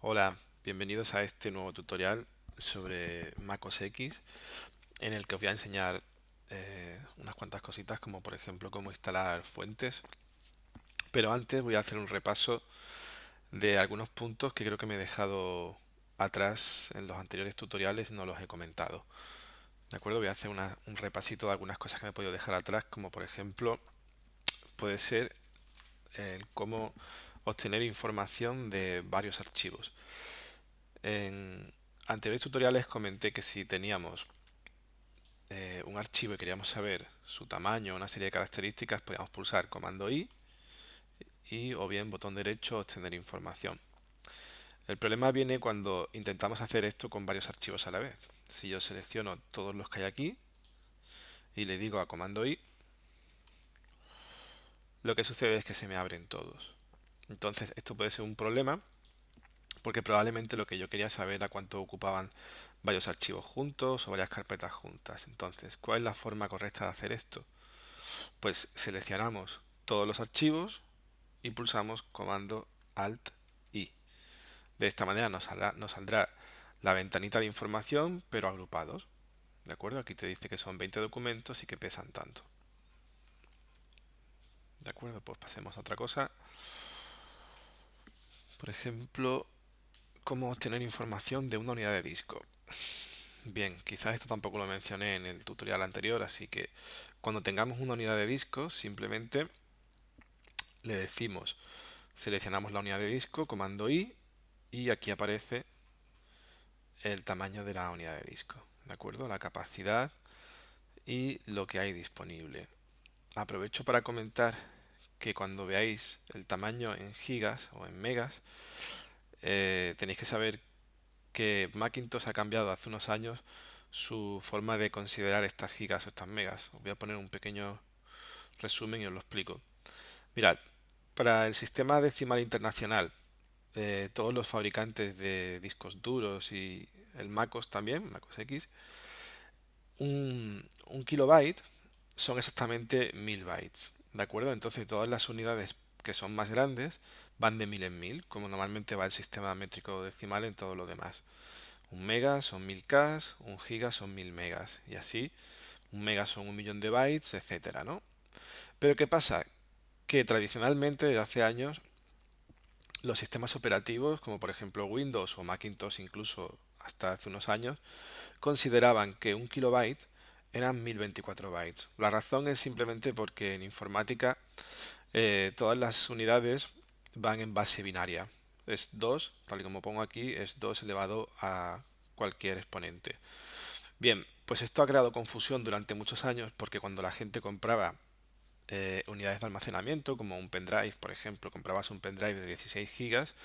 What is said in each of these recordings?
Hola, bienvenidos a este nuevo tutorial sobre Mac OS X en el que os voy a enseñar unas cuantas cositas como por ejemplo cómo instalar fuentes, pero antes voy a hacer un repaso de algunos puntos que creo que me he dejado atrás en los anteriores tutoriales y no los he comentado. ¿De acuerdo? Voy a hacer un repasito de algunas cosas que me he podido dejar atrás, como por ejemplo puede ser el cómo obtener información de varios archivos. En anteriores tutoriales comenté que si teníamos un archivo y queríamos saber su tamaño, una serie de características, podíamos pulsar comando I y o bien botón derecho obtener información. El problema viene cuando intentamos hacer esto con varios archivos a la vez. Si yo selecciono todos los que hay aquí y le digo a comando I, lo que sucede es que se me abren todos. Entonces esto puede ser un problema porque probablemente lo que yo quería saber era cuánto ocupaban varios archivos juntos o varias carpetas juntas. Entonces, ¿cuál es la forma correcta de hacer esto? Pues seleccionamos todos los archivos y pulsamos comando Alt I. De esta manera nos saldrá la ventanita de información, pero agrupados. ¿De acuerdo? Aquí te dice que son 20 documentos y que pesan tanto. ¿De acuerdo? Pues pasemos a otra cosa. Por ejemplo, cómo obtener información de una unidad de disco. Bien, quizás esto tampoco lo mencioné en el tutorial anterior, así que cuando tengamos una unidad de disco, simplemente le decimos, seleccionamos la unidad de disco, comando I, y aquí aparece el tamaño de la unidad de disco, ¿de acuerdo? La capacidad y lo que hay disponible. Aprovecho para comentar que cuando veáis el tamaño en gigas o en megas, tenéis que saber que Macintosh ha cambiado hace unos años su forma de considerar estas gigas o estas megas. Os voy a poner un pequeño resumen y os lo explico. Mirad, para el sistema decimal internacional, todos los fabricantes de discos duros y el MacOS también, MacOS X, un kilobyte son exactamente 1000 bytes, ¿de acuerdo? Entonces todas las unidades que son más grandes van de 1000 en 1000, como normalmente va el sistema métrico decimal en todo lo demás. Un mega son 1000K, un giga son 1000 megas, y así, un mega son un millón de bytes, etcétera, ¿no? Pero ¿qué pasa? Que tradicionalmente, desde hace años, los sistemas operativos, como por ejemplo Windows o Macintosh incluso hasta hace unos años, consideraban que un kilobyte eran 1024 bytes. La razón es simplemente porque en informática todas las unidades van en base binaria. Es 2, tal y como pongo aquí, es 2 elevado a cualquier exponente. Bien, pues esto ha creado confusión durante muchos años porque cuando la gente compraba unidades de almacenamiento, como un pendrive, por ejemplo, comprabas un pendrive de 16 gigas,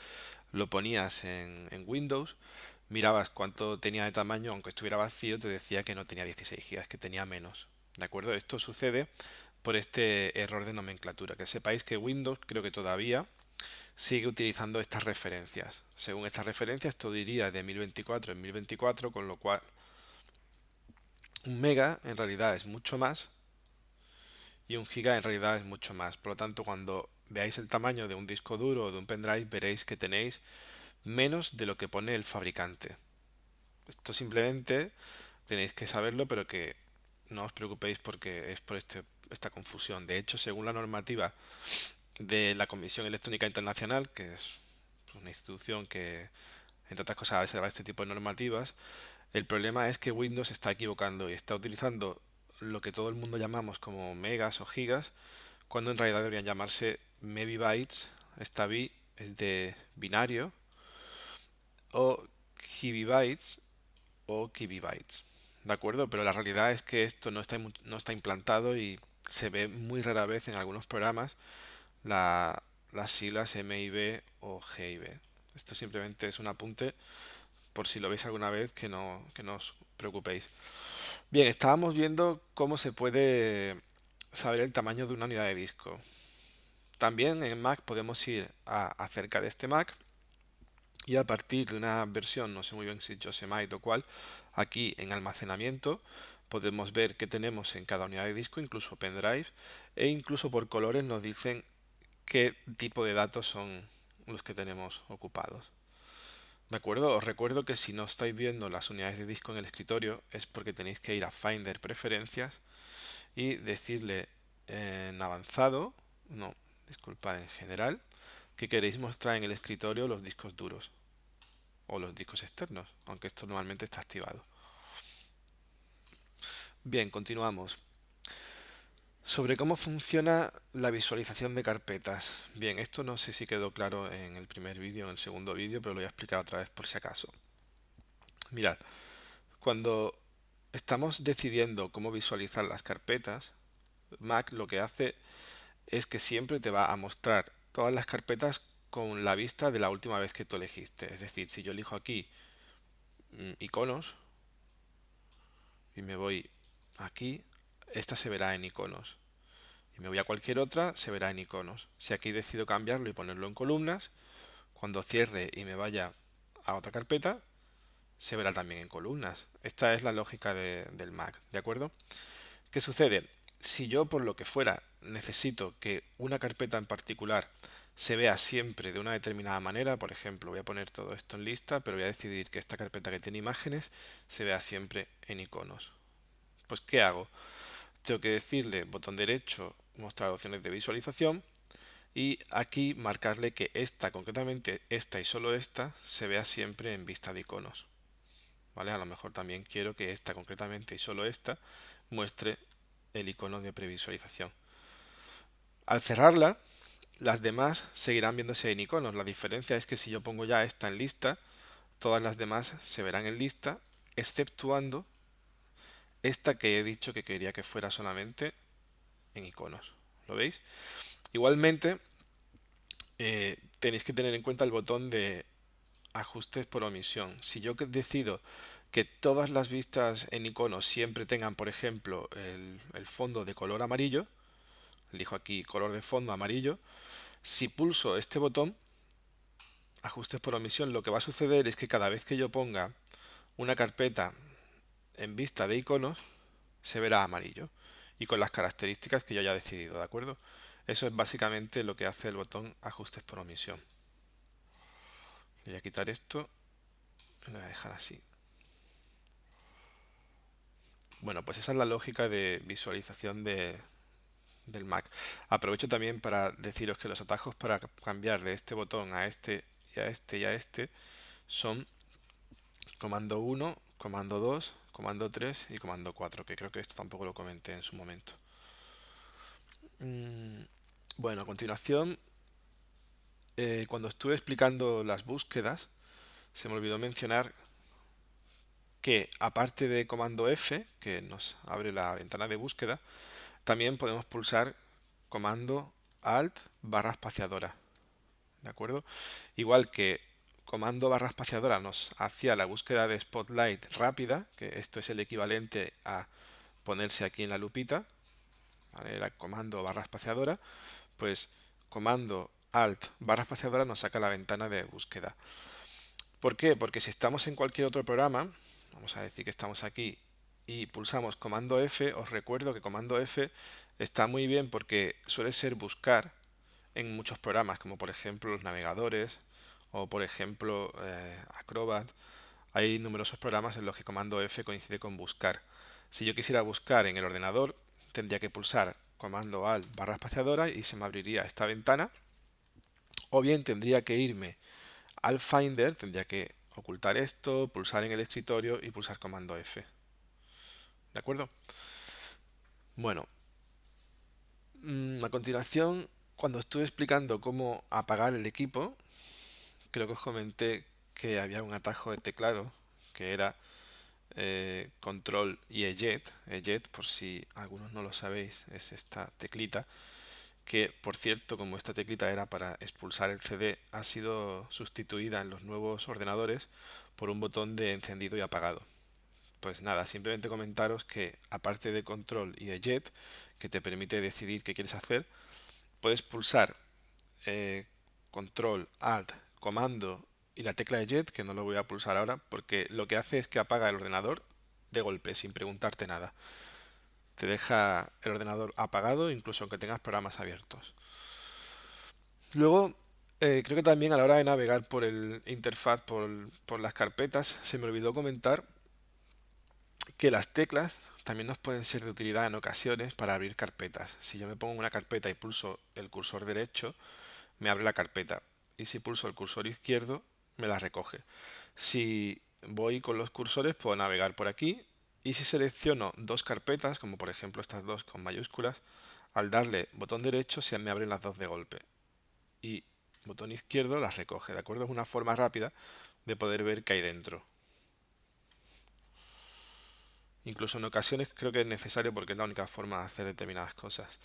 lo ponías en Windows, mirabas cuánto tenía de tamaño, aunque estuviera vacío, te decía que no tenía 16 gigas, que tenía menos. ¿De acuerdo? Esto sucede por este error de nomenclatura. Que sepáis que Windows creo que todavía sigue utilizando estas referencias. Según estas referencias, todo iría de 1024 en 1024, con lo cual un mega en realidad es mucho más y un giga en realidad es mucho más. Por lo tanto, cuando veáis el tamaño de un disco duro o de un pendrive, veréis que tenéis menos de lo que pone el fabricante. Esto simplemente tenéis que saberlo, pero que no os preocupéis porque es por esta confusión. De hecho, según la normativa de la Comisión Electrónica Internacional, que es una institución que, entre otras cosas, observa este tipo de normativas, el problema es que Windows está equivocando y está utilizando lo que todo el mundo llamamos como megas o gigas, cuando en realidad deberían llamarse megabytes. Esta bi es de binario, o gigabytes o kibibytes. ¿De acuerdo? Pero la realidad es que esto no está implantado y se ve muy rara vez en algunos programas las siglas MIB o GIB. Esto simplemente es un apunte por si lo veis alguna vez, que no os preocupéis. Bien, estábamos viendo cómo se puede saber el tamaño de una unidad de disco. También en Mac podemos ir a acerca de este Mac y a partir de una versión, no sé muy bien si Yosemite o cuál, aquí en almacenamiento podemos ver qué tenemos en cada unidad de disco, incluso pendrive, e incluso por colores nos dicen qué tipo de datos son los que tenemos ocupados. ¿De acuerdo? Os recuerdo que si no estáis viendo las unidades de disco en el escritorio es porque tenéis que ir a Finder Preferencias y decirle en avanzado, no, disculpad, en general, que queréis mostrar en el escritorio los discos duros o los discos externos, aunque esto normalmente está activado. Bien, continuamos. Sobre cómo funciona la visualización de carpetas. Bien, esto no sé si quedó claro en el primer vídeo o en el segundo vídeo, pero lo voy a explicar otra vez por si acaso. Mirad, cuando estamos decidiendo cómo visualizar las carpetas, Mac lo que hace es que siempre te va a mostrar todas las carpetas con la vista de la última vez que tú elegiste. Es decir, si yo elijo aquí iconos y me voy aquí, esta se verá en iconos. Y me voy a cualquier otra, se verá en iconos. Si aquí decido cambiarlo y ponerlo en columnas, cuando cierre y me vaya a otra carpeta, se verá también en columnas. Esta es la lógica del Mac, ¿de acuerdo? ¿Qué sucede? Si yo por lo que fuera necesito que una carpeta en particular se vea siempre de una determinada manera, por ejemplo, voy a poner todo esto en lista, pero voy a decidir que esta carpeta que tiene imágenes se vea siempre en iconos. Pues ¿qué hago? Tengo que decirle botón derecho, mostrar opciones de visualización y aquí marcarle que esta, concretamente esta y solo esta, se vea siempre en vista de iconos. ¿Vale? A lo mejor también quiero que esta, concretamente y solo esta, muestre el icono de previsualización. Al cerrarla, las demás seguirán viéndose en iconos. La diferencia es que si yo pongo ya esta en lista, todas las demás se verán en lista, exceptuando esta que he dicho que quería que fuera solamente en iconos. ¿Lo veis? Igualmente, tenéis que tener en cuenta el botón de ajustes por omisión. Si yo decido que todas las vistas en iconos siempre tengan, por ejemplo, el fondo de color amarillo, elijo aquí color de fondo amarillo, si pulso este botón, ajustes por omisión, lo que va a suceder es que cada vez que yo ponga una carpeta en vista de iconos, se verá amarillo y con las características que yo haya decidido, ¿de acuerdo? Eso es básicamente lo que hace el botón ajustes por omisión. Voy a quitar esto y lo voy a dejar así. Bueno, pues esa es la lógica de visualización del Mac. Aprovecho también para deciros que los atajos para cambiar de este botón a este y a este y a este son comando 1, comando 2, comando 3 y comando 4, que creo que esto tampoco lo comenté en su momento. Bueno, a continuación, cuando estuve explicando las búsquedas, se me olvidó mencionar que aparte de comando F, que nos abre la ventana de búsqueda, también podemos pulsar comando Alt barra espaciadora. ¿De acuerdo? Igual que comando barra espaciadora nos hacía la búsqueda de Spotlight rápida, que esto es el equivalente a ponerse aquí en la lupita, ¿vale? Era comando barra espaciadora, pues comando Alt barra espaciadora nos saca la ventana de búsqueda. ¿Por qué? Porque si estamos en cualquier otro programa, vamos a decir que estamos aquí y pulsamos comando F, os recuerdo que comando F está muy bien porque suele ser buscar en muchos programas, como por ejemplo los navegadores o por ejemplo Acrobat. Hay numerosos programas en los que comando F coincide con buscar. Si yo quisiera buscar en el ordenador, tendría que pulsar comando Alt barra espaciadora y se me abriría esta ventana. O bien tendría que irme al Finder, tendría que ocultar esto, pulsar en el escritorio y pulsar comando F. ¿De acuerdo? Bueno, a continuación, cuando estuve explicando cómo apagar el equipo, creo que os comenté que había un atajo de teclado que era control y eject. Eject, por si algunos no lo sabéis, es esta teclita que, por cierto, como esta teclita era para expulsar el CD, ha sido sustituida en los nuevos ordenadores por un botón de encendido y apagado. Pues nada, simplemente comentaros que aparte de control y eject, que te permite decidir qué quieres hacer, puedes pulsar eh, control, alt, comando y la tecla eject, que no lo voy a pulsar ahora, porque lo que hace es que apaga el ordenador de golpe, sin preguntarte nada. Te deja el ordenador apagado, incluso aunque tengas programas abiertos. Luego, Creo que también a la hora de navegar por el interfaz, por las carpetas, se me olvidó comentar que las teclas también nos pueden ser de utilidad en ocasiones para abrir carpetas. Si yo me pongo en una carpeta y pulso el cursor derecho, me abre la carpeta. Y si pulso el cursor izquierdo, me la recoge. Si voy con los cursores, puedo navegar por aquí. Y si selecciono dos carpetas, como por ejemplo estas dos con mayúsculas, al darle botón derecho se me abren las dos de golpe. Y botón izquierdo las recoge, ¿de acuerdo? Es una forma rápida de poder ver qué hay dentro. Incluso en ocasiones creo que es necesario porque es la única forma de hacer determinadas cosas.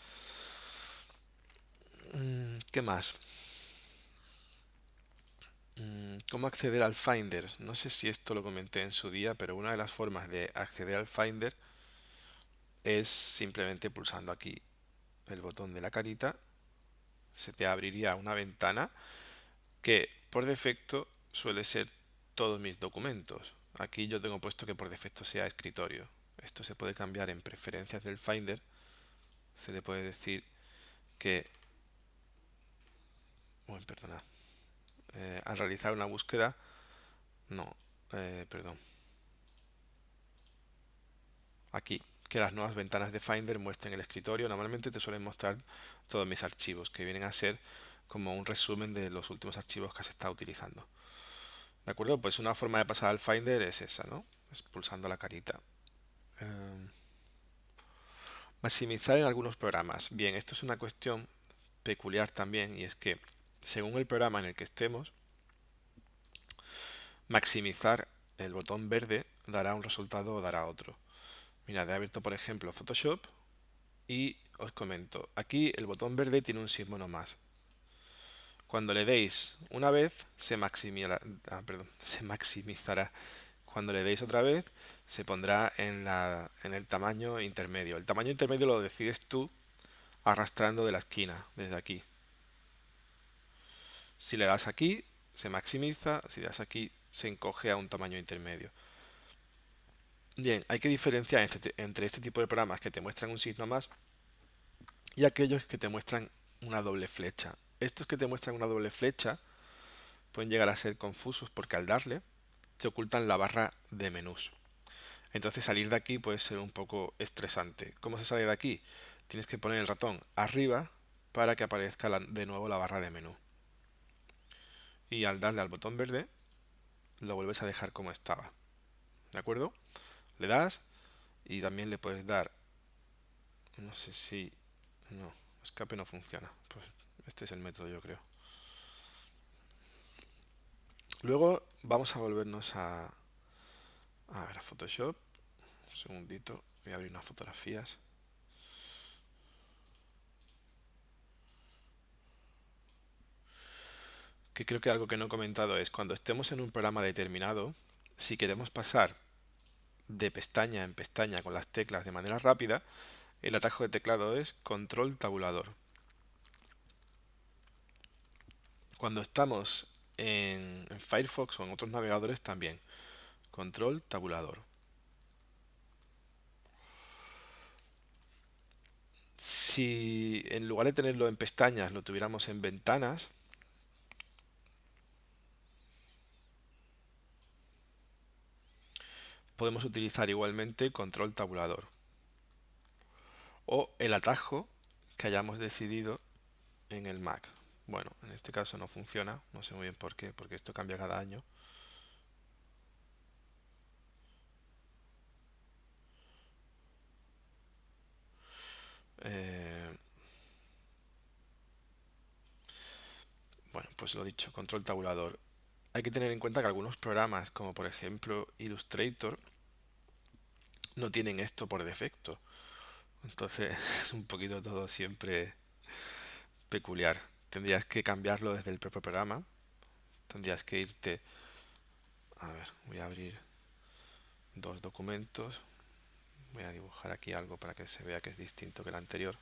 ¿Qué más? ¿Cómo acceder al Finder? No sé si esto lo comenté en su día, pero una de las formas de acceder al Finder es simplemente pulsando aquí el botón de la carita. Se te abriría una ventana que por defecto suele ser todos mis documentos. Aquí yo tengo puesto que por defecto sea escritorio. Esto se puede cambiar en preferencias del Finder. Se le puede decir que, bueno, perdona, al realizar una búsqueda, no, perdón, aquí, que las nuevas ventanas de Finder muestren el escritorio. Normalmente te suelen mostrar todos mis archivos, que vienen a ser como un resumen de los últimos archivos que has estado utilizando. ¿De acuerdo? Pues una forma de pasar al Finder es esa, ¿no? Es pulsando la carita. Eh, Maximizar en algunos programas. Bien, esto es una cuestión peculiar también y es que según el programa en el que estemos, maximizar el botón verde dará un resultado o dará otro. Mirad, he abierto por ejemplo Photoshop y os comento, aquí el botón verde tiene un signo más. Cuando le deis una vez se maximizará. Cuando le deis otra vez se pondrá en el tamaño intermedio. El tamaño intermedio lo decides tú arrastrando de la esquina, desde aquí. Si le das aquí, se maximiza, si le das aquí, se encoge a un tamaño intermedio. Bien, hay que diferenciar entre este tipo de programas que te muestran un signo más y aquellos que te muestran una doble flecha. Estos que te muestran una doble flecha pueden llegar a ser confusos porque al darle te ocultan la barra de menús. Entonces salir de aquí puede ser un poco estresante. ¿Cómo se sale de aquí? Tienes que poner el ratón arriba para que aparezca de nuevo la barra de menú. Y al darle al botón verde lo vuelves a dejar como estaba. ¿De acuerdo? Le das y también le puedes dar, no sé si, no, escape no funciona. Pues este es el método, yo creo. Luego vamos a volvernos a ver a Photoshop. Un segundito, voy a abrir unas fotografías. Que creo que algo que no he comentado es cuando estemos en un programa determinado, si queremos pasar de pestaña en pestaña con las teclas de manera rápida, el atajo de teclado es control tabulador. Cuando estamos en Firefox o en otros navegadores también, control tabulador. Si en lugar de tenerlo en pestañas lo tuviéramos en ventanas, podemos utilizar igualmente control tabulador o el atajo que hayamos decidido en el Mac. Bueno, en este caso no funciona, no sé muy bien por qué, porque esto cambia cada año. Eh, bueno, pues lo dicho, control tabulador. Hay que tener en cuenta que algunos programas, como por ejemplo Illustrator, no tienen esto por defecto. Entonces es un poquito todo siempre peculiar. Tendrías que cambiarlo desde el propio programa. Tendrías que irte... A ver, voy a abrir dos documentos. Voy a dibujar aquí algo para que se vea que es distinto que el anterior.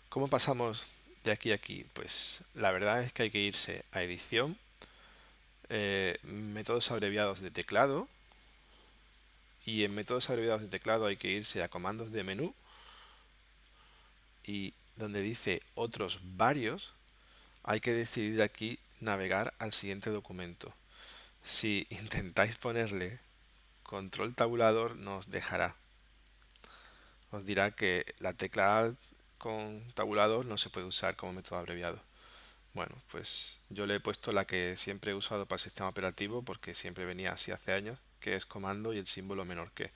¿Cómo pasamos de aquí a aquí? Pues la verdad es que hay que irse a edición, métodos abreviados de teclado, y en métodos abreviados de teclado hay que irse a comandos de menú y donde dice otros varios, hay que decidir aquí navegar al siguiente documento. Si intentáis ponerle control tabulador, no os dejará. Os dirá que la tecla Alt con tabulador no se puede usar como método abreviado. Bueno, pues yo le he puesto la que siempre he usado para el sistema operativo porque siempre venía así hace años, que es comando y el símbolo menor que.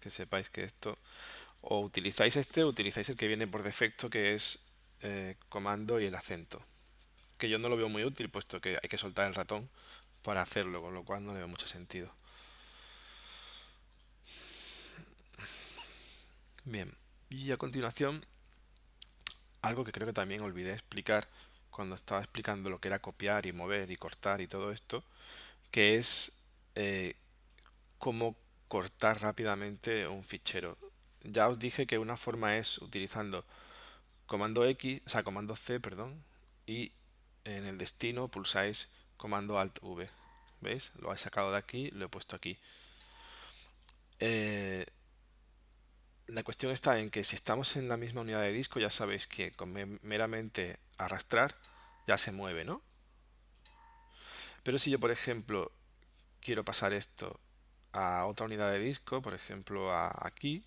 Que sepáis que esto, o utilizáis este o utilizáis el que viene por defecto, que es comando y el acento. Que yo no lo veo muy útil, puesto que hay que soltar el ratón para hacerlo, con lo cual no le veo mucho sentido. Bien, y a continuación, algo que creo que también olvidé explicar cuando estaba explicando lo que era copiar y mover y cortar y todo esto, que es eh, cómo cortar rápidamente un fichero. Ya os dije que una forma es utilizando comando X, o sea, comando C, perdón, y en el destino pulsáis comando Alt V. ¿Veis? Lo he sacado de aquí, lo he puesto aquí. Eh, la cuestión está en que si estamos en la misma unidad de disco, ya sabéis que con meramente arrastrar ya se mueve, ¿no? Pero si yo, por ejemplo, quiero pasar esto a otra unidad de disco, por ejemplo, aquí,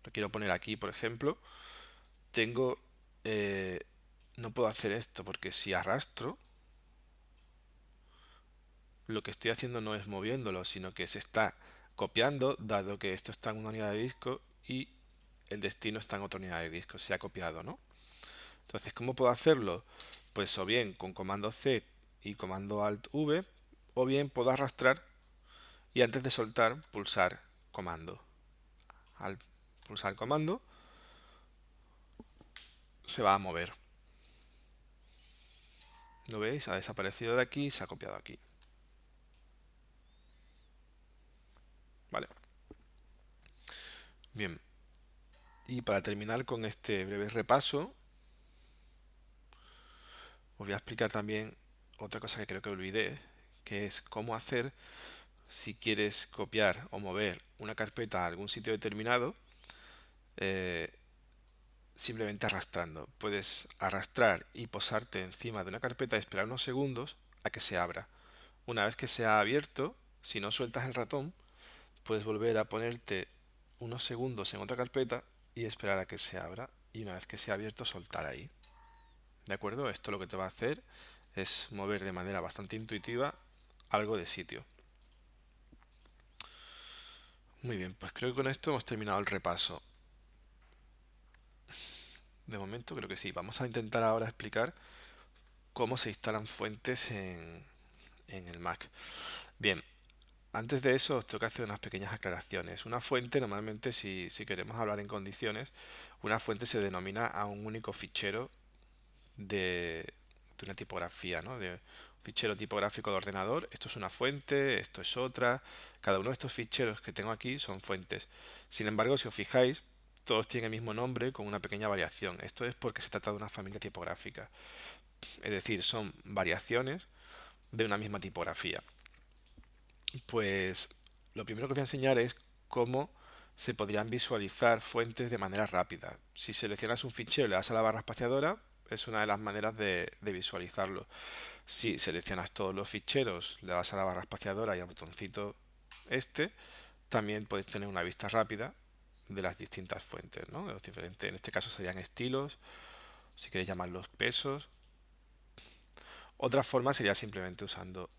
lo quiero poner aquí, por ejemplo, tengo, eh, no puedo hacer esto porque si arrastro, lo que estoy haciendo no es moviéndolo, sino que se está copiando, dado que esto está en una unidad de disco y el destino está en otra unidad de disco, se ha copiado, ¿no? Entonces, ¿cómo puedo hacerlo? Pues o bien con comando C y comando Alt V, o bien puedo arrastrar y antes de soltar pulsar comando. Al pulsar comando se va a mover. ¿Lo veis? Ha desaparecido de aquí y se ha copiado aquí. Vale. Bien. Y para terminar con este breve repaso, os voy a explicar también otra cosa que creo que olvidé, que es cómo hacer si quieres copiar o mover una carpeta a algún sitio determinado, eh, simplemente arrastrando. Puedes arrastrar y posarte encima de una carpeta y esperar unos segundos a que se abra. Una vez que se ha abierto, si no sueltas el ratón, puedes volver a ponerte unos segundos en otra carpeta y esperar a que se abra. Y una vez que se ha abierto, soltar ahí. ¿De acuerdo? Esto lo que te va a hacer es mover de manera bastante intuitiva algo de sitio. Muy bien, pues creo que con esto hemos terminado el repaso. De momento creo que sí. Vamos a intentar ahora explicar cómo se instalan fuentes en el Mac. Bien, antes de eso os tengo que hacer unas pequeñas aclaraciones. Una fuente, normalmente si queremos hablar en condiciones, una fuente se denomina a un único fichero de una tipografía, ¿no? De un fichero tipográfico de ordenador. Esto es una fuente, esto es otra. Cada uno de estos ficheros que tengo aquí son fuentes. Sin embargo, si os fijáis, todos tienen el mismo nombre con una pequeña variación. Esto es porque se trata de una familia tipográfica. Es decir, son variaciones de una misma tipografía. Pues lo primero que os voy a enseñar es cómo se podrían visualizar fuentes de manera rápida. Si seleccionas un fichero y le das a la barra espaciadora, es una de las maneras de visualizarlo. Si seleccionas todos los ficheros, le das a la barra espaciadora y al botoncito este, también puedes tener una vista rápida de las distintas fuentes, ¿no? De los diferentes, en este caso serían estilos, si queréis llamarlos pesos. Otra forma sería simplemente usando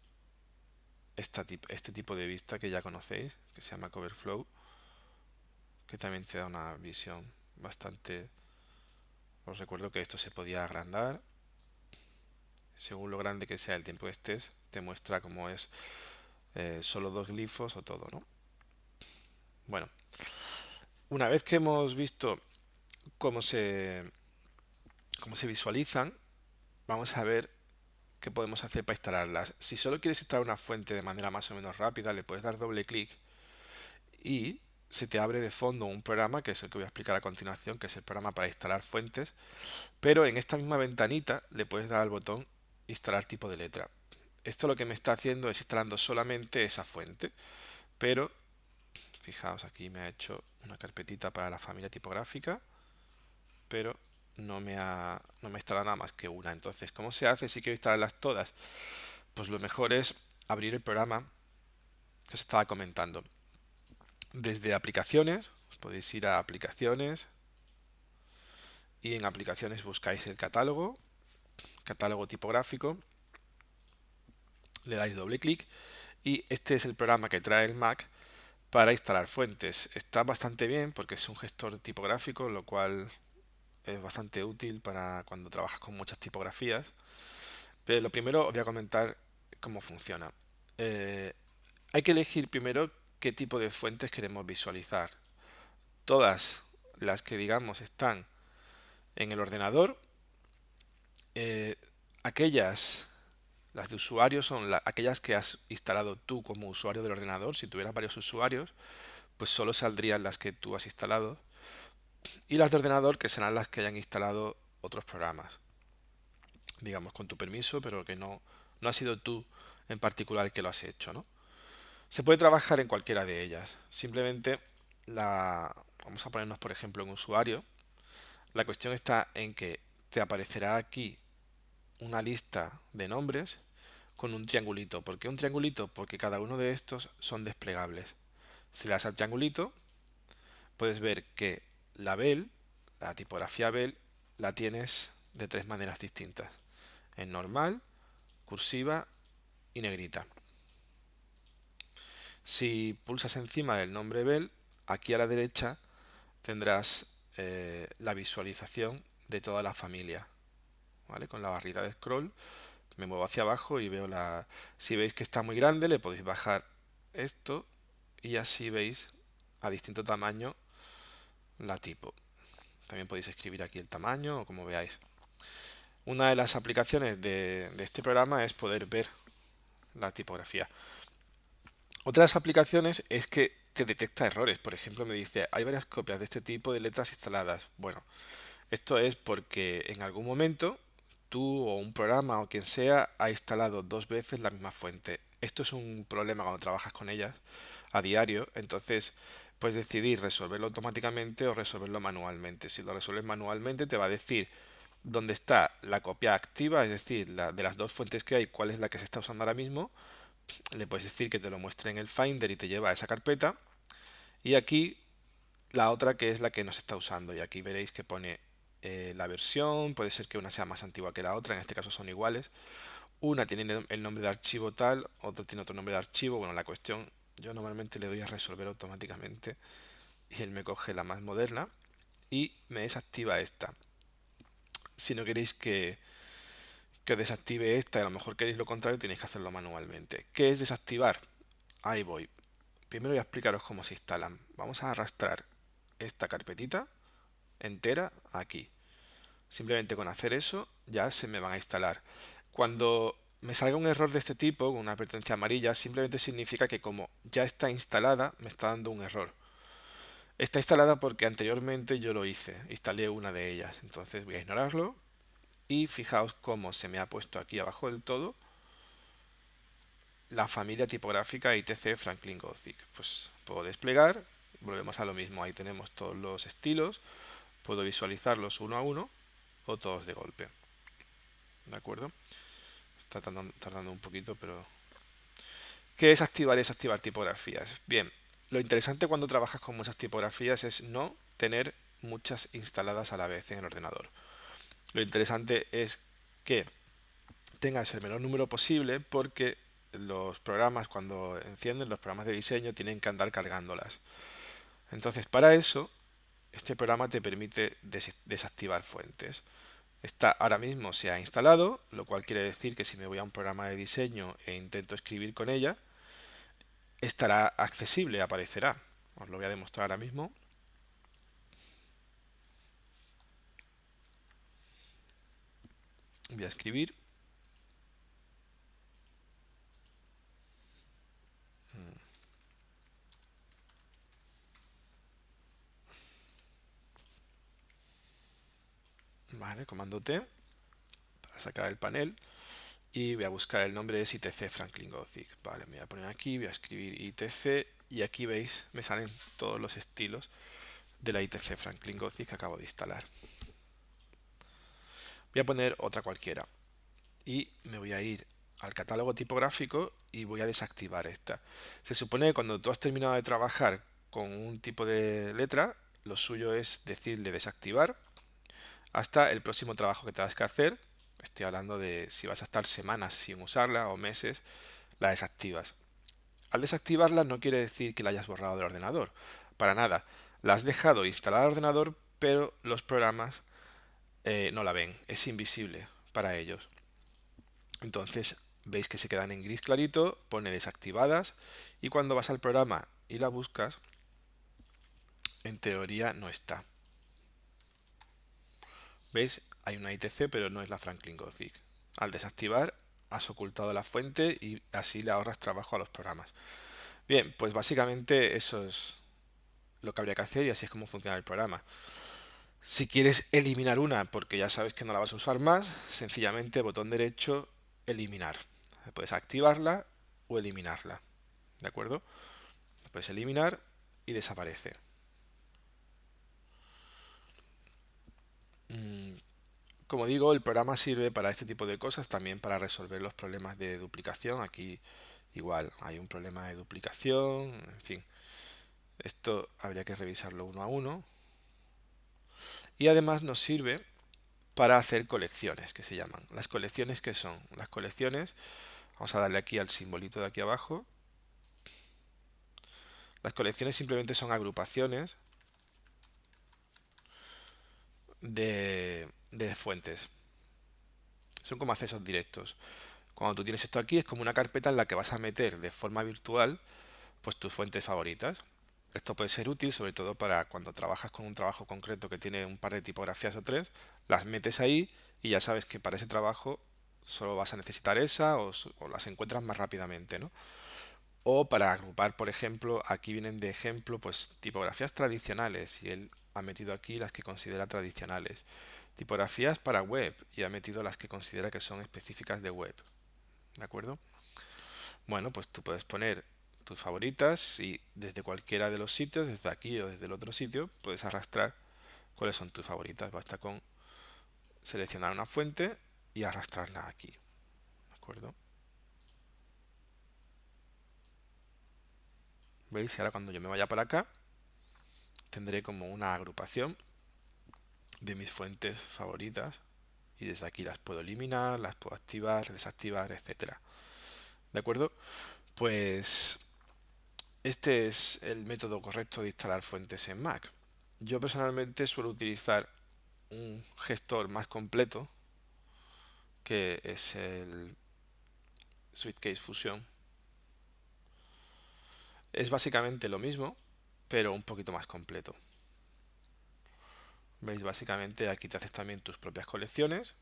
este tipo de vista que ya conocéis, que se llama Cover Flow, que también te da una visión bastante. Os recuerdo que esto se podía agrandar. Según lo grande que sea el tiempo que estés, te muestra cómo es solo dos glifos o todo, ¿no? Bueno, una vez que hemos visto cómo se, cómo se visualizan, vamos a ver qué podemos hacer para instalarlas. Si solo quieres instalar una fuente de manera más o menos rápida, le puedes dar doble clic y se te abre de fondo un programa, que es el que voy a explicar a continuación, que es el programa para instalar fuentes, pero en esta misma ventanita le puedes dar al botón instalar tipo de letra. Esto lo que me está haciendo es instalando solamente esa fuente, pero fijaos, aquí me ha hecho una carpetita para la familia tipográfica, pero no me instala nada más que una. Entonces, ¿cómo se hace si quiero instalarlas todas? Pues lo mejor es abrir el programa que os estaba comentando. Desde aplicaciones, podéis ir a aplicaciones y en aplicaciones buscáis el catálogo, catálogo tipográfico, le dais doble clic y este es el programa que trae el Mac para instalar fuentes. Está bastante bien porque es un gestor tipográfico, lo cual es bastante útil para cuando trabajas con muchas tipografías. Pero lo primero os voy a comentar cómo funciona. Eh, Hay que elegir primero qué tipo de fuentes queremos visualizar. Todas las que digamos están en el ordenador, eh, aquellas, las de usuario son aquellas que has instalado tú como usuario del ordenador. Si tuvieras varios usuarios, pues solo saldrían las que tú has instalado. Y las de ordenador, que serán las que hayan instalado otros programas, digamos con tu permiso, pero que no ha sido tú en particular el que lo has hecho, ¿no? Se puede trabajar en cualquiera de ellas. Simplemente vamos a ponernos por ejemplo en usuario. La cuestión está en que te aparecerá aquí una lista de nombres con un triangulito. ¿Por qué un triangulito? Porque cada uno de estos son desplegables. Si le das al triangulito, puedes ver que la Bell, la tipografía Bell, la tienes de tres maneras distintas. En normal, cursiva y negrita. Si pulsas encima del nombre Bell, aquí a la derecha tendrás la visualización de toda la familia. ¿Vale? Con la barrita de scroll me muevo hacia abajo y veo la... Si veis que está muy grande, le podéis bajar esto y así veis a distinto tamaño la tipo. También podéis escribir aquí el tamaño o como veáis. Una de las aplicaciones de este programa es poder ver la tipografía. Otras aplicaciones es que te detecta errores. Por ejemplo, me dice, hay varias copias de este tipo de letras instaladas. Bueno, esto es porque en algún momento tú o un programa o quien sea ha instalado dos veces la misma fuente. Esto es un problema cuando trabajas con ellas a diario. Entonces puedes decidir resolverlo automáticamente o resolverlo manualmente. Si lo resuelves manualmente te va a decir dónde está la copia activa, es decir, de las dos fuentes que hay, cuál es la que se está usando ahora mismo. Le puedes decir que te lo muestre en el Finder y te lleva a esa carpeta. Y aquí la otra que es la que no se está usando. Y aquí veréis que pone la versión. Puede ser que una sea más antigua que la otra. En este caso son iguales. Una tiene el nombre de archivo tal, otro tiene otro nombre de archivo. Bueno, la cuestión, yo normalmente le doy a resolver automáticamente y él me coge la más moderna y me desactiva esta. Si no queréis que desactive esta y a lo mejor queréis lo contrario, tenéis que hacerlo manualmente. ¿Qué es desactivar? Ahí voy. Primero voy a explicaros cómo se instalan. Vamos a arrastrar esta carpetita entera aquí. Simplemente con hacer eso ya se me van a instalar. Cuando me salga un error de este tipo, una advertencia amarilla, simplemente significa que como ya está instalada, me está dando un error. Está instalada porque anteriormente yo lo hice, instalé una de ellas. Entonces voy a ignorarlo y fijaos cómo se me ha puesto aquí abajo del todo la familia tipográfica ITC Franklin Gothic. Pues puedo desplegar, volvemos a lo mismo, ahí tenemos todos los estilos, puedo visualizarlos uno a uno o todos de golpe. ¿De acuerdo? Está tardando un poquito, pero... ¿Qué es activar y desactivar tipografías? Bien, lo interesante cuando trabajas con muchas tipografías es no tener muchas instaladas a la vez en el ordenador. Lo interesante es que tengas el menor número posible porque los programas cuando encienden, los programas de diseño tienen que andar cargándolas. Entonces para eso este programa te permite desactivar fuentes. Está ahora mismo se ha instalado, lo cual quiere decir que si me voy a un programa de diseño e intento escribir con ella, estará accesible, aparecerá. Os lo voy a demostrar ahora mismo. Voy a escribir. ¿vale? Comando T para sacar el panel y voy a buscar el nombre de ITC Franklin Gothic. Vale, me voy a poner aquí, voy a escribir ITC y aquí veis, me salen todos los estilos de la ITC Franklin Gothic que acabo de instalar. Voy a poner otra cualquiera y me voy a ir al catálogo tipográfico y voy a desactivar esta. Se supone que cuando tú has terminado de trabajar con un tipo de letra, lo suyo es decirle desactivar hasta el próximo trabajo que tengas que hacer. Estoy hablando de si vas a estar semanas sin usarla o meses, la desactivas. Al desactivarla no quiere decir que la hayas borrado del ordenador, para nada. La has dejado instalada al ordenador, pero los programas no la ven, es invisible para ellos. Entonces veis que se quedan en gris clarito, pone desactivadas y cuando vas al programa y la buscas, en teoría no está. ¿Veis? Hay una ITC pero no es la Franklin Gothic. Al desactivar has ocultado la fuente y así le ahorras trabajo a los programas. Bien, pues básicamente eso es lo que habría que hacer y así es como funciona el programa. Si quieres eliminar una porque ya sabes que no la vas a usar más, sencillamente botón derecho, eliminar. Puedes activarla o eliminarla. ¿De acuerdo? La puedes eliminar y desaparece. Como digo, el programa sirve para este tipo de cosas, también para resolver los problemas de duplicación. Aquí igual hay un problema de duplicación, en fin. Esto habría que revisarlo uno a uno. Y además nos sirve para hacer colecciones, que se llaman. Las colecciones, ¿qué son? Las colecciones, vamos a darle aquí al simbolito de aquí abajo. Las colecciones simplemente son agrupaciones de fuentes. Son como accesos directos. Cuando tú tienes esto aquí es como una carpeta en la que vas a meter de forma virtual pues tus fuentes favoritas. Esto puede ser útil sobre todo para cuando trabajas con un trabajo concreto que tiene un par de tipografías o tres, las metes ahí y ya sabes que para ese trabajo solo vas a necesitar esa o las encuentras más rápidamente, ¿no? O para agrupar, por ejemplo, aquí vienen de ejemplo, pues tipografías tradicionales y él ha metido aquí las que considera tradicionales. Tipografías para web y ha metido las que considera que son específicas de web. ¿De acuerdo? Bueno, pues tú puedes poner tus favoritas y desde cualquiera de los sitios, desde aquí o desde el otro sitio, puedes arrastrar cuáles son tus favoritas. Basta con seleccionar una fuente y arrastrarla aquí. ¿De acuerdo? ¿Veis? Y ahora cuando yo me vaya para acá, tendré como una agrupación de mis fuentes favoritas y desde aquí las puedo eliminar, las puedo activar, desactivar, etcétera. ¿De acuerdo? Pues este es el método correcto de instalar fuentes en Mac. Yo personalmente suelo utilizar un gestor más completo que es el Suitcase Fusion. Es básicamente lo mismo, pero un poquito más completo. ¿Veis? Básicamente aquí te haces también tus propias colecciones.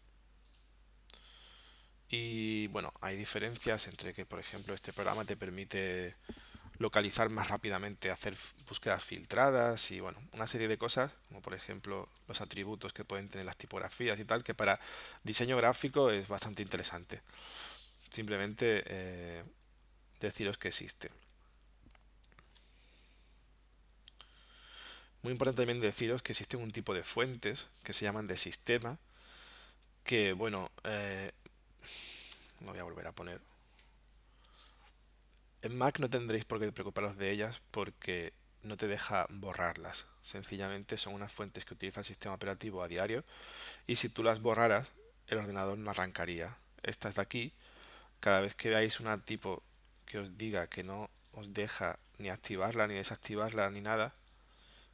Y bueno, hay diferencias entre que, por ejemplo, este programa te permite localizar más rápidamente, hacer búsquedas filtradas y bueno, una serie de cosas, como por ejemplo los atributos que pueden tener las tipografías y tal, que para diseño gráfico es bastante interesante. Simplemente deciros que existe. Muy importante también deciros que existe un tipo de fuentes que se llaman de sistema, que bueno, lo voy a volver a poner. En Mac no tendréis por qué preocuparos de ellas porque no te deja borrarlas. Sencillamente son unas fuentes que utiliza el sistema operativo a diario y si tú las borraras, el ordenador no arrancaría. Estas de aquí, cada vez que veáis una tipo que os diga que no os deja ni activarla, ni desactivarla, ni nada,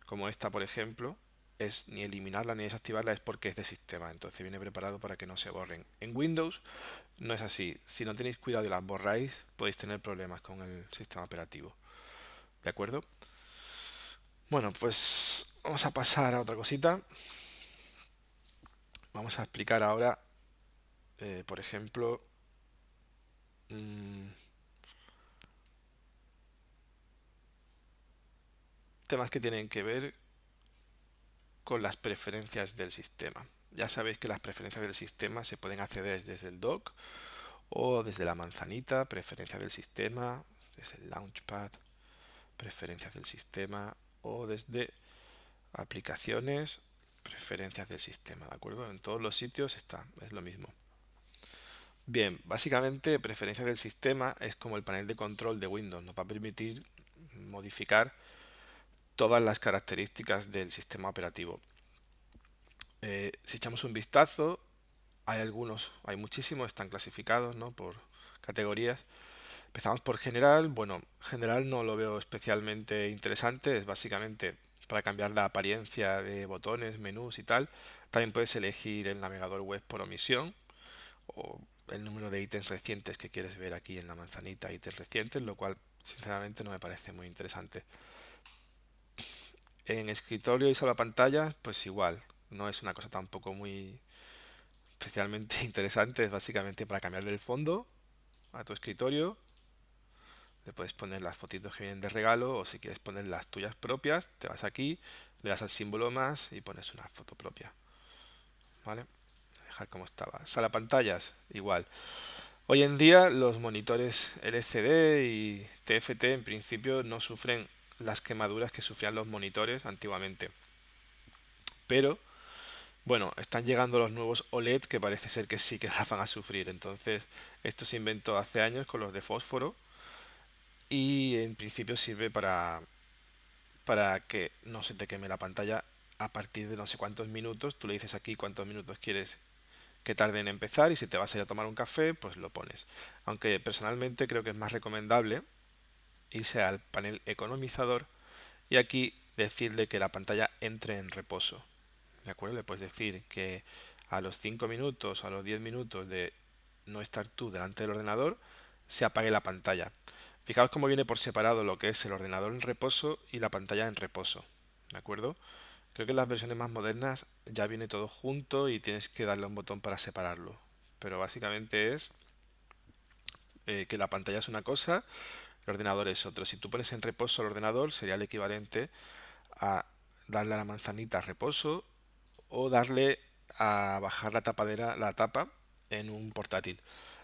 como esta por ejemplo, es ni eliminarla ni desactivarla es porque es de sistema, entonces viene preparado para que no se borren. En Windows no es así, si no tenéis cuidado y las borráis podéis tener problemas con el sistema operativo, ¿de acuerdo? Bueno, pues vamos a pasar a otra cosita. Vamos a explicar ahora, por ejemplo, mmm, temas que tienen que ver con las preferencias del sistema. Ya sabéis que las preferencias del sistema se pueden acceder desde el dock o desde la manzanita, preferencias del sistema, desde el Launchpad, preferencias del sistema o desde aplicaciones, preferencias del sistema, ¿de acuerdo? En todos los sitios está, es lo mismo. Bien, básicamente preferencias del sistema es como el panel de control de Windows, nos va a permitir modificar todas las características del sistema operativo. Si echamos un vistazo, hay algunos, hay muchísimos, están clasificados, ¿no?, por categorías. Empezamos por general. Bueno, general no lo veo especialmente interesante, es básicamente para cambiar la apariencia de botones, menús y tal. También puedes elegir el navegador web por omisión o el número de ítems recientes que quieres ver aquí en la manzanita, ítems recientes, lo cual sinceramente no me parece muy interesante. En escritorio y salvapantallas, pues igual, no es una cosa tampoco muy especialmente interesante, es básicamente para cambiarle el fondo a tu escritorio. Le puedes poner las fotitos que vienen de regalo o si quieres poner las tuyas propias, te vas aquí, le das al símbolo más y pones una foto propia. ¿Vale? Dejar como estaba. Sala pantallas, igual. Hoy en día los monitores LCD y TFT en principio no sufren las quemaduras que sufrían los monitores antiguamente. Pero bueno, están llegando los nuevos OLED que parece ser que sí que las van a sufrir. Entonces, esto se inventó hace años con los de fósforo y en principio sirve para que no se te queme la pantalla a partir de no sé cuántos minutos. Tú le dices aquí cuántos minutos quieres que tarde en empezar y si te vas a ir a tomar un café, pues lo pones. Aunque personalmente creo que es más recomendable irse al panel economizador y aquí decirle que la pantalla entre en reposo. ¿De acuerdo? Le puedes decir que a los 5 minutos o a los 10 minutos de no estar tú delante del ordenador, se apague la pantalla. Fijaos cómo viene por separado lo que es el ordenador en reposo y la pantalla en reposo. ¿De acuerdo? Creo que en las versiones más modernas ya viene todo junto y tienes que darle un botón para separarlo. Pero básicamente es que la pantalla es una cosa, el ordenador es otro. Si tú pones en reposo el ordenador, sería el equivalente a darle a la manzanita reposo o darle a bajar la tapadera, la tapa en un portátil.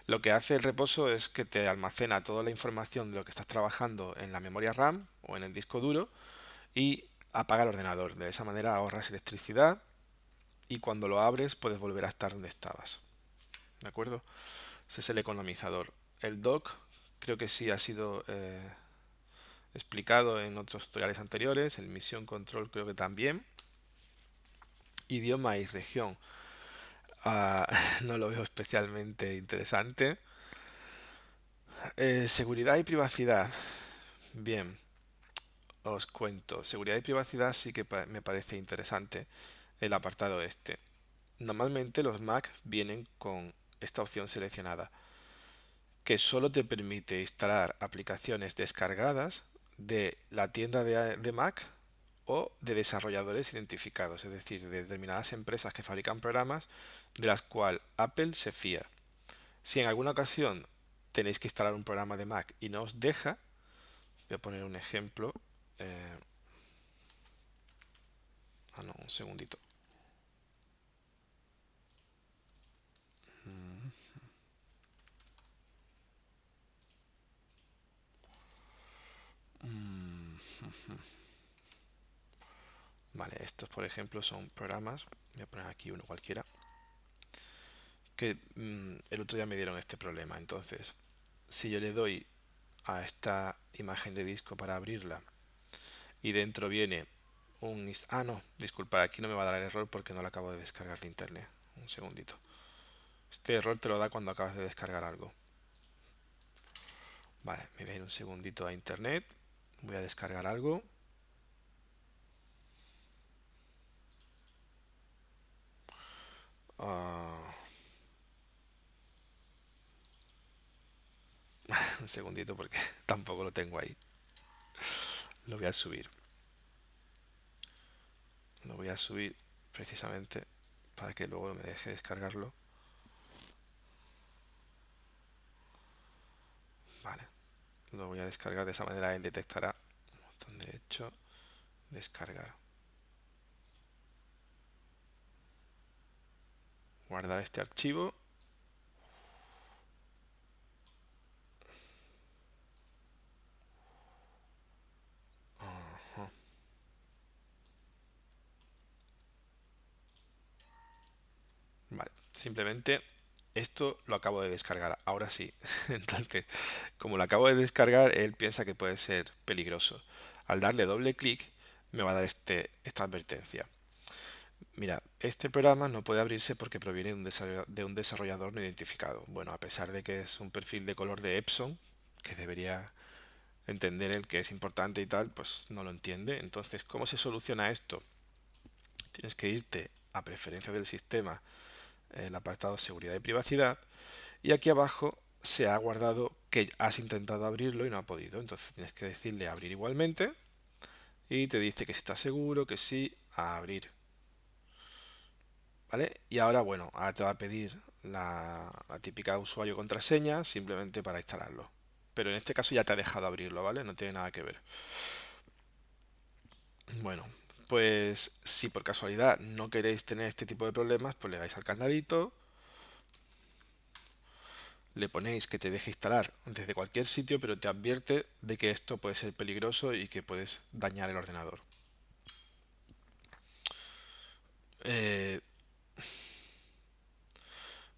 Lo que hace el reposo es que te almacena toda la información de lo que estás trabajando en la memoria RAM o en el disco duro y apaga el ordenador. De esa manera ahorras electricidad y cuando lo abres puedes volver a estar donde estabas. ¿De acuerdo? Ese es el economizador. El dock creo que sí ha sido explicado en otros tutoriales anteriores. El Mission Control creo que también. Idioma y región. Ah, no lo veo especialmente interesante. Seguridad y privacidad. Bien, os cuento. Seguridad y privacidad sí que me parece interesante el apartado este. Normalmente los Mac vienen con esta opción seleccionada, que solo te permite instalar aplicaciones descargadas de la tienda de Mac o de desarrolladores identificados, es decir, de determinadas empresas que fabrican programas de las cuales Apple se fía. Si en alguna ocasión tenéis que instalar un programa de Mac y no os deja, voy a poner un ejemplo. eh, no, un segundito. Mm, mm, Vale, estos por ejemplo son programas. Voy a poner aquí uno cualquiera. Que el otro día me dieron este problema. Entonces, si yo le doy a esta imagen de disco para abrirla y dentro viene un... Ah, no, disculpa, aquí no me va a dar el error porque no lo acabo de descargar de internet. Un segundito. Este error te lo da cuando acabas de descargar algo. Vale, me voy a ir un segundito a internet. Voy a descargar algo. Ah, un segundito porque tampoco lo tengo ahí. Lo voy a subir. Lo voy a subir precisamente para que luego me deje descargarlo. Vale, lo voy a descargar de esa manera. Él detectará botón derecho, descargar. guardar este archivo. Ajá. Vale, simplemente esto lo acabo de descargar, ahora sí. Entonces, como lo acabo de descargar, él piensa que puede ser peligroso. Al darle doble clic, me va a dar esta advertencia. Mira, este programa no puede abrirse porque proviene de un desarrollador no identificado. Bueno, a pesar de que es un perfil de color de Epson, que debería entender el que es importante y tal, pues no lo entiende. Entonces, ¿cómo se soluciona esto? Tienes que irte a preferencias del sistema, el apartado seguridad y privacidad, y aquí abajo se ha guardado que has intentado abrirlo y no ha podido. Entonces tienes que decirle abrir igualmente y te dice que si está seguro, que sí, a abrir. ¿Vale? Y ahora, bueno, ahora te va a pedir la típica usuario contraseña simplemente para instalarlo. Pero en este caso ya te ha dejado abrirlo, ¿vale? No tiene nada que ver. Bueno, pues si por casualidad no queréis tener este tipo de problemas, pues le dais al candadito, le ponéis que te deje instalar desde cualquier sitio, pero te advierte de que esto puede ser peligroso y que puedes dañar el ordenador. Eh,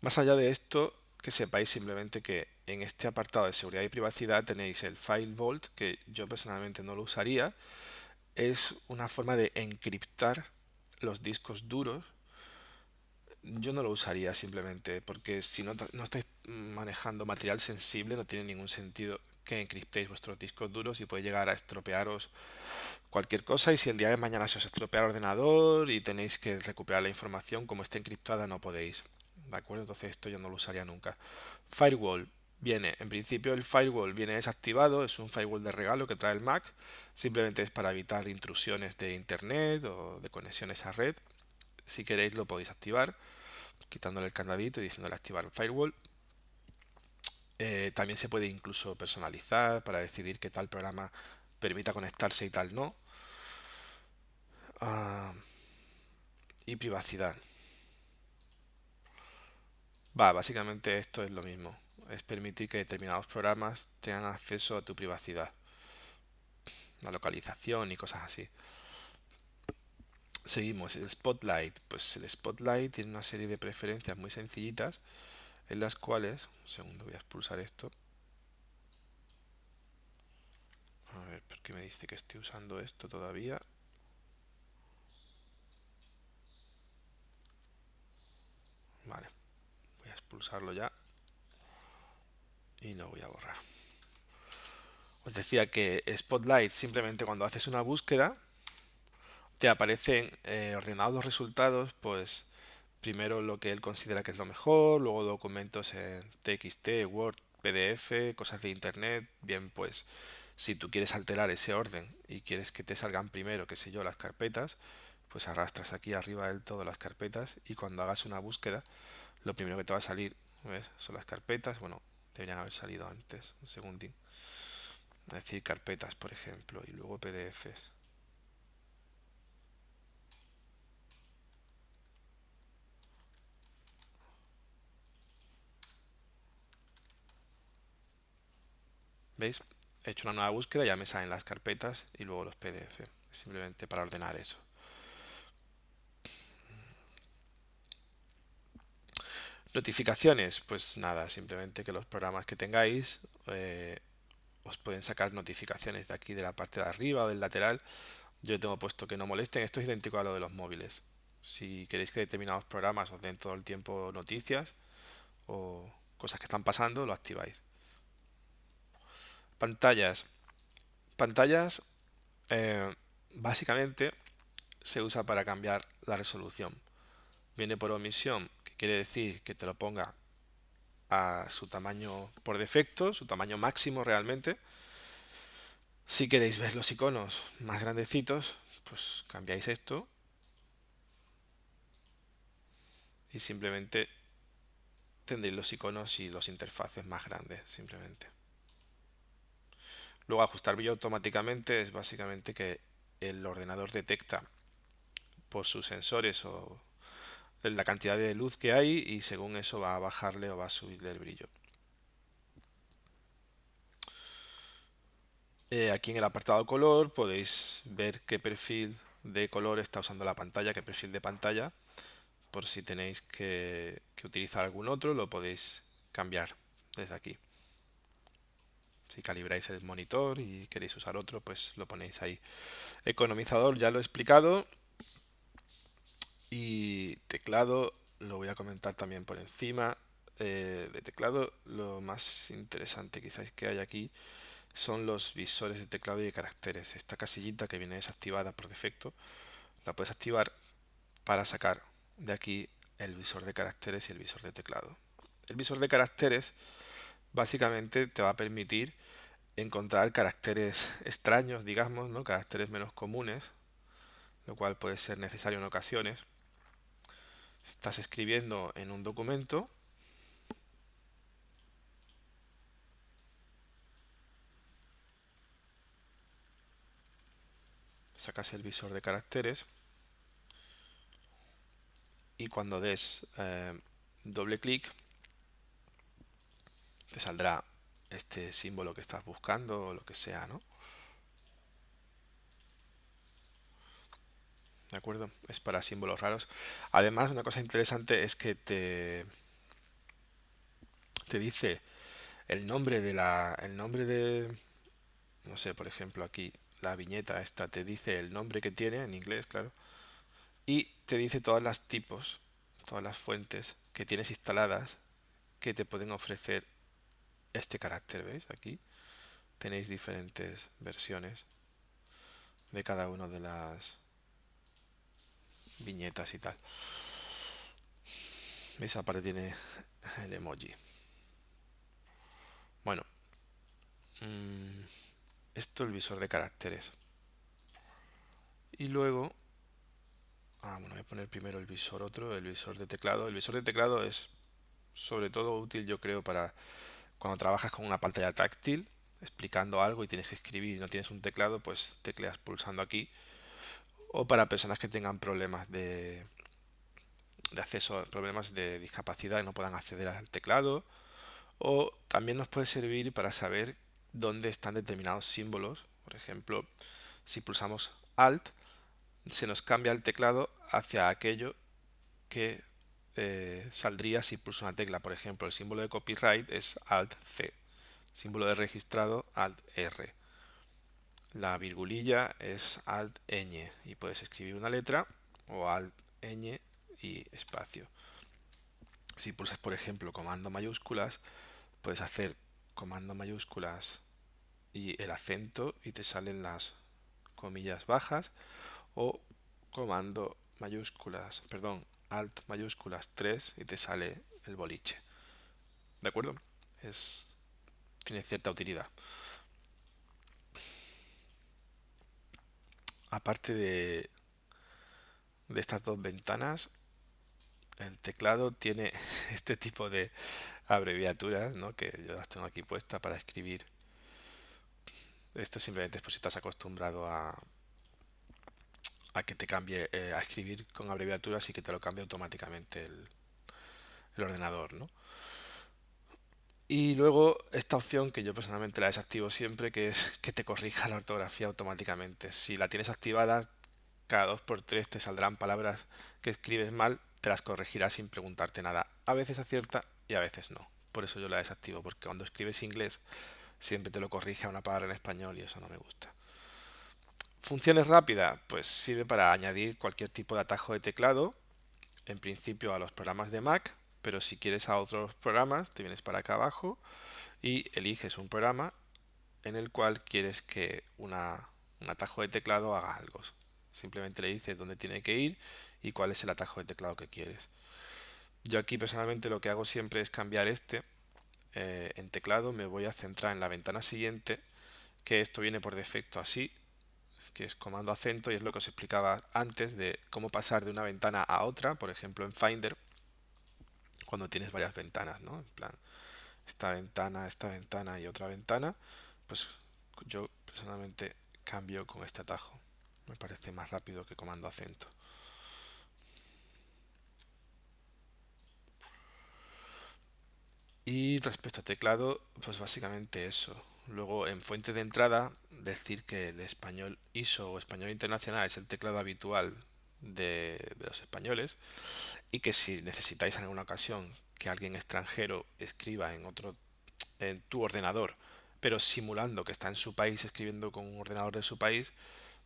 Más allá de esto, que sepáis simplemente que en este apartado de seguridad y privacidad tenéis el File Vault, que yo personalmente no lo usaría. Es una forma de encriptar los discos duros. Yo no lo usaría simplemente porque si no estáis manejando material sensible no tiene ningún sentido que encriptéis vuestros discos duros y puede llegar a estropearos cualquier cosa, y si el día de mañana se os estropea el ordenador y tenéis que recuperar la información como esté encriptada no podéis. ¿De acuerdo? Entonces esto yo no lo usaría nunca. Firewall. Viene, en principio el firewall viene desactivado, es un firewall de regalo que trae el Mac, simplemente es para evitar intrusiones de internet o de conexiones a red. Si queréis lo podéis activar, quitándole el candadito y diciéndole activar el firewall. También se puede incluso personalizar para decidir que tal programa permita conectarse y tal no. Ah, y privacidad. Básicamente esto es lo mismo. Es permitir que determinados programas tengan acceso a tu privacidad, la localización y cosas así. Seguimos, el Spotlight. Pues el Spotlight tiene una serie de preferencias muy sencillitas en las cuales, un segundo, voy a expulsar esto. A ver, ¿por qué me dice que estoy usando esto todavía? Vale, voy a expulsarlo ya y lo voy a borrar. Os decía que Spotlight simplemente cuando haces una búsqueda te aparecen ordenados los resultados, pues primero lo que él considera que es lo mejor, luego documentos en TXT, Word, PDF, cosas de internet. Bien, pues si tú quieres alterar ese orden y quieres que te salgan primero, qué sé yo, las carpetas, pues arrastras aquí arriba del todo las carpetas y cuando hagas una búsqueda, lo primero que te va a salir, ¿ves? Son las carpetas. Bueno, deberían haber salido antes, un segundín. Es decir, carpetas, por ejemplo, y luego PDFs. ¿Veis? He hecho una nueva búsqueda, ya me salen las carpetas y luego los PDF. Simplemente para ordenar eso. Notificaciones, pues nada, simplemente que los programas que tengáis os pueden sacar notificaciones de aquí de la parte de arriba o del lateral. Yo tengo puesto que no molesten, esto es idéntico a lo de los móviles. Si queréis que determinados programas os den todo el tiempo noticias o cosas que están pasando, lo activáis. Pantallas. Pantallas básicamente se usa para cambiar la resolución. Viene por omisión, que quiere decir que te lo ponga a su tamaño por defecto, su tamaño máximo realmente. Si queréis ver los iconos más grandecitos, pues cambiáis esto y simplemente tendréis los iconos y los interfaces más grandes, simplemente. Luego ajustar brillo automáticamente es básicamente que el ordenador detecta por sus sensores o la cantidad de luz que hay y según eso va a bajarle o va a subirle el brillo. Aquí en el apartado color podéis ver qué perfil de color está usando la pantalla, qué perfil de pantalla. Por si tenéis que utilizar algún otro, lo podéis cambiar desde aquí. Si calibráis el monitor y queréis usar otro, pues lo ponéis ahí. Economizador ya lo he explicado. Y teclado lo voy a comentar también por encima. De teclado, lo más interesante quizás que hay aquí son los visores de teclado y de caracteres. Esta casillita que viene desactivada por defecto, la puedes activar para sacar de aquí el visor de caracteres y el visor de teclado. El visor de caracteres básicamente te va a permitir encontrar caracteres extraños, digamos, ¿no? Caracteres menos comunes, lo cual puede ser necesario en ocasiones. Estás escribiendo en un documento, sacas el visor de caracteres y cuando des doble clic te saldrá este símbolo que estás buscando o lo que sea, ¿no? ¿De acuerdo? Es para símbolos raros. Además, una cosa interesante es que te dice el nombre de, no sé, por ejemplo aquí la viñeta esta te dice el nombre que tiene en inglés, claro, y te dice todas las tipos, todas las fuentes que tienes instaladas que te pueden ofrecer este carácter, ¿veis? Aquí tenéis diferentes versiones de cada una de las viñetas y tal. ¿Veis? Aparte tiene el emoji. Bueno, mmm, esto es el visor de caracteres. Y luego, bueno, voy a poner primero el visor otro, el visor de teclado. El visor de teclado es sobre todo útil, yo creo, para cuando trabajas con una pantalla táctil, explicando algo y tienes que escribir y no tienes un teclado, pues tecleas pulsando aquí. O para personas que tengan problemas de acceso, problemas de discapacidad y no puedan acceder al teclado. O también nos puede servir para saber dónde están determinados símbolos. Por ejemplo, si pulsamos Alt, se nos cambia el teclado hacia aquello que saldría si pulso una tecla. Por ejemplo, el símbolo de copyright es Alt C, símbolo de registrado Alt R. La virgulilla es Alt ñ y puedes escribir una letra o Alt ñ y espacio. Si pulsas, por ejemplo, comando mayúsculas, puedes hacer comando mayúsculas y el acento y te salen las comillas bajas, o comando mayúsculas, perdón, alt mayúsculas 3 y te sale el boliche. ¿De acuerdo? Es, tiene cierta utilidad. Aparte de estas dos ventanas, el teclado tiene este tipo de abreviaturas, ¿no? Que yo las tengo aquí puestas para escribir. Esto simplemente es por si estás acostumbrado a que te cambie, a escribir con abreviaturas y que te lo cambie automáticamente el ordenador, ¿no? Y luego esta opción que yo personalmente la desactivo siempre, que es que te corrija la ortografía automáticamente. Si la tienes activada, cada dos por tres te saldrán palabras que escribes mal, te las corregirá sin preguntarte nada. A veces acierta y a veces no. Por eso yo la desactivo, porque cuando escribes inglés siempre te lo corrige a una palabra en español y eso no me gusta. Funciones rápidas, pues sirve para añadir cualquier tipo de atajo de teclado, en principio a los programas de Mac, pero si quieres a otros programas, te vienes para acá abajo y eliges un programa en el cual quieres que un atajo de teclado haga algo. Simplemente le dices dónde tiene que ir y cuál es el atajo de teclado que quieres. Yo aquí personalmente lo que hago siempre es cambiar este en teclado, me voy a centrar en la ventana siguiente, que esto viene por defecto así, que es comando acento y es lo que os explicaba antes de cómo pasar de una ventana a otra, por ejemplo en Finder, cuando tienes varias ventanas, ¿no? En plan, esta ventana y otra ventana, pues yo personalmente cambio con este atajo. Me parece más rápido que comando acento. Y respecto al teclado, pues básicamente eso. Luego, en fuente de entrada, decir que el español ISO o español internacional es el teclado habitual de los españoles y que si necesitáis en alguna ocasión que alguien extranjero escriba en tu ordenador, pero simulando que está en su país escribiendo con un ordenador de su país,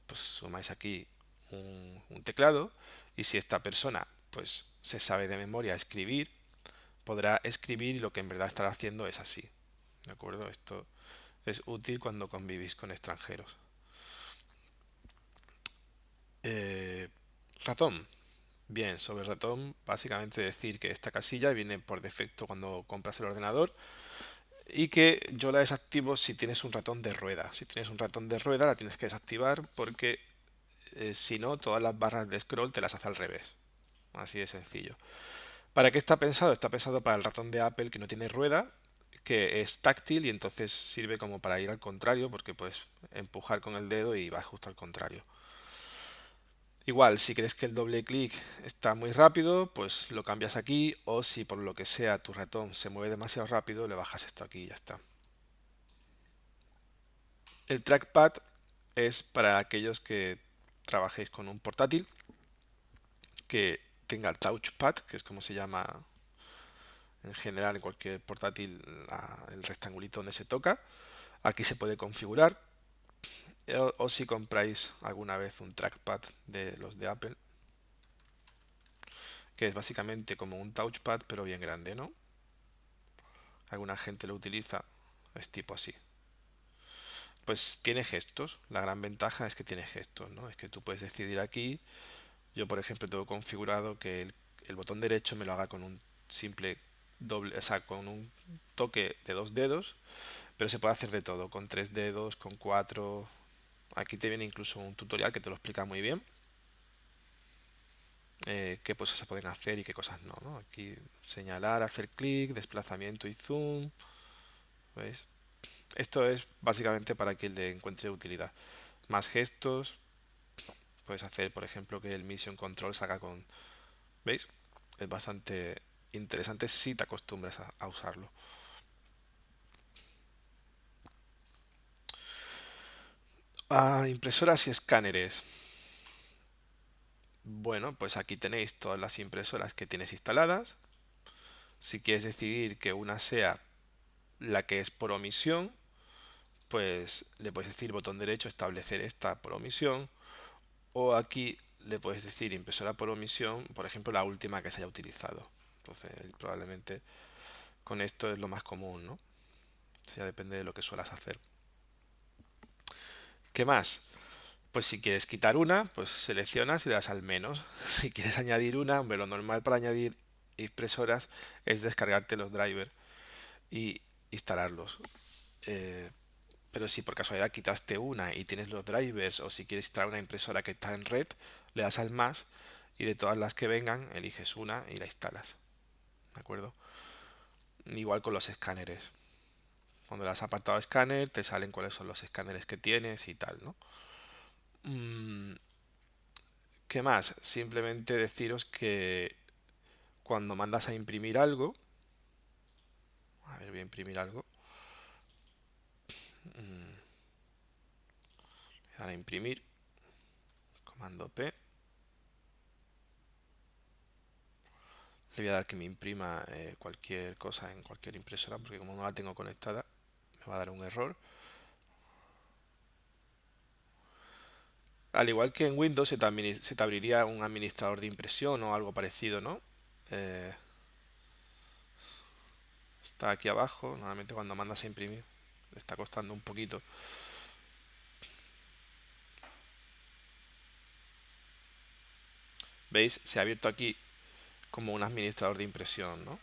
pues sumáis aquí un teclado y si esta persona pues se sabe de memoria escribir, podrá escribir y lo que en verdad estará haciendo es así. ¿De acuerdo? Esto es útil cuando convivís con extranjeros. Eh, ratón. Bien, sobre el ratón, básicamente decir que esta casilla viene por defecto cuando compras el ordenador y que yo la desactivo si tienes un ratón de rueda. Si tienes un ratón de rueda la tienes que desactivar porque si no, todas las barras de scroll te las hace al revés. Así de sencillo. ¿Para qué está pensado? Está pensado para el ratón de Apple que no tiene rueda, que es táctil y entonces sirve como para ir al contrario porque puedes empujar con el dedo y va justo al contrario. Igual, si crees que el doble clic está muy rápido, pues lo cambias aquí o si por lo que sea tu ratón se mueve demasiado rápido, le bajas esto aquí y ya está. El trackpad es para aquellos que trabajéis con un portátil que tenga el touchpad, que es como se llama en general en cualquier portátil el rectangulito donde se toca. Aquí se puede configurar. O si compráis alguna vez un trackpad de los de Apple, que es básicamente como un touchpad pero bien grande, ¿no? Alguna gente lo utiliza, es tipo así. Pues tiene gestos. La gran ventaja es que tiene gestos, ¿no? Es que tú puedes decidir aquí. Yo, por ejemplo, tengo configurado que el botón derecho me lo haga con un simple doble, o sea, con un toque de dos dedos, pero se puede hacer de todo, con tres dedos, con cuatro. Aquí te viene incluso un tutorial que te lo explica muy bien. Qué cosas se pueden hacer y qué cosas no, ¿no? Aquí señalar, hacer clic, desplazamiento y zoom. ¿Veis? Esto es básicamente para quien le encuentre utilidad. Más gestos. Puedes hacer, por ejemplo, que el Mission Control salga con... ¿Veis? Es bastante interesante si te acostumbras a usarlo. Impresoras y escáneres. Bueno, pues aquí tenéis todas las impresoras que tienes instaladas. Si quieres decidir que una sea la que es por omisión, pues le puedes decir botón derecho establecer esta por omisión o aquí le puedes decir impresora por omisión, por ejemplo la última que se haya utilizado. Entonces probablemente con esto es lo más común, ¿no? O sea, depende de lo que suelas hacer. ¿Qué más? Pues si quieres quitar una, pues seleccionas y le das al menos. Si quieres añadir una, hombre, lo normal para añadir impresoras es descargarte los drivers y instalarlos. Eh, Pero si por casualidad quitaste una y tienes los drivers o si quieres instalar una impresora que está en red, le das al más y de todas las que vengan eliges una y la instalas. ¿De acuerdo? Igual con los escáneres. Cuando le has apartado escáner, te salen cuáles son los escáneres que tienes y tal, ¿no? Mm, ¿Qué más? Simplemente deciros que cuando mandas a imprimir algo, a ver, voy a imprimir algo, le dan a imprimir, comando P, le voy a dar que me imprima cualquier cosa en cualquier impresora porque como no la tengo conectada me va a dar un error. Al igual que en Windows se te abriría un administrador de impresión o algo parecido, ¿no? Eh, Está aquí abajo, normalmente cuando mandas a imprimir le está costando un poquito. ¿Veis? Se ha abierto aquí como un administrador de impresión, ¿no?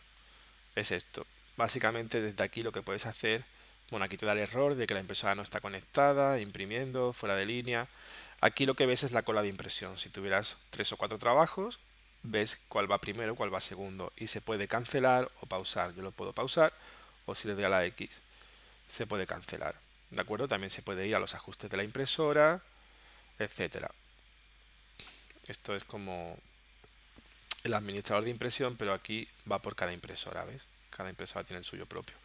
Es esto. Básicamente desde aquí lo que puedes hacer, bueno, aquí te da el error de que la impresora no está conectada, imprimiendo, fuera de línea. Aquí lo que ves es la cola de impresión. Si tuvieras tres o cuatro trabajos, ves cuál va primero, cuál va segundo y se puede cancelar o pausar. Yo lo puedo pausar o si le doy a la X se puede cancelar. ¿De acuerdo? También se puede ir a los ajustes de la impresora, etcétera. Esto es como el administrador de impresión, pero aquí va por cada impresora, ¿ves? Cada impresora tiene el suyo propio.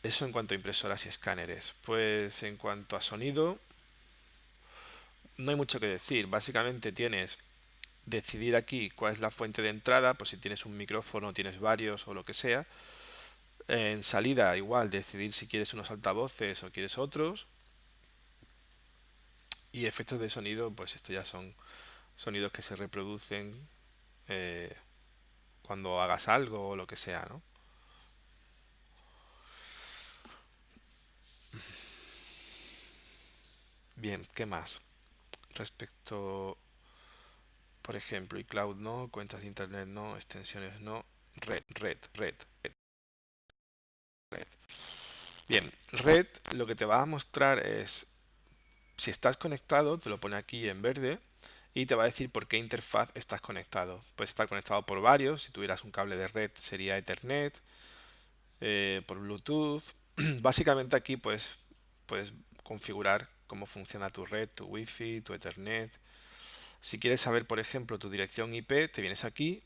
Eso en cuanto a impresoras y escáneres. Pues en cuanto a sonido, no hay mucho que decir. Básicamente tienes decidir aquí cuál es la fuente de entrada, pues si tienes un micrófono, tienes varios o lo que sea. En salida, igual, decidir si quieres unos altavoces o quieres otros. Y efectos de sonido, pues esto ya son sonidos que se reproducen eh, cuando hagas algo o lo que sea, ¿no? Bien, ¿qué más? Respecto, por ejemplo, iCloud no, cuentas de internet no, extensiones no, red. Bien, red lo que te va a mostrar es, si estás conectado, te lo pone aquí en verde y te va a decir por qué interfaz estás conectado. Puedes estar conectado por varios, si tuvieras un cable de red sería Ethernet, por Bluetooth. Básicamente aquí puedes configurar cómo funciona tu red, tu Wi-Fi, tu Ethernet. Si quieres saber, por ejemplo, tu dirección IP, te vienes aquí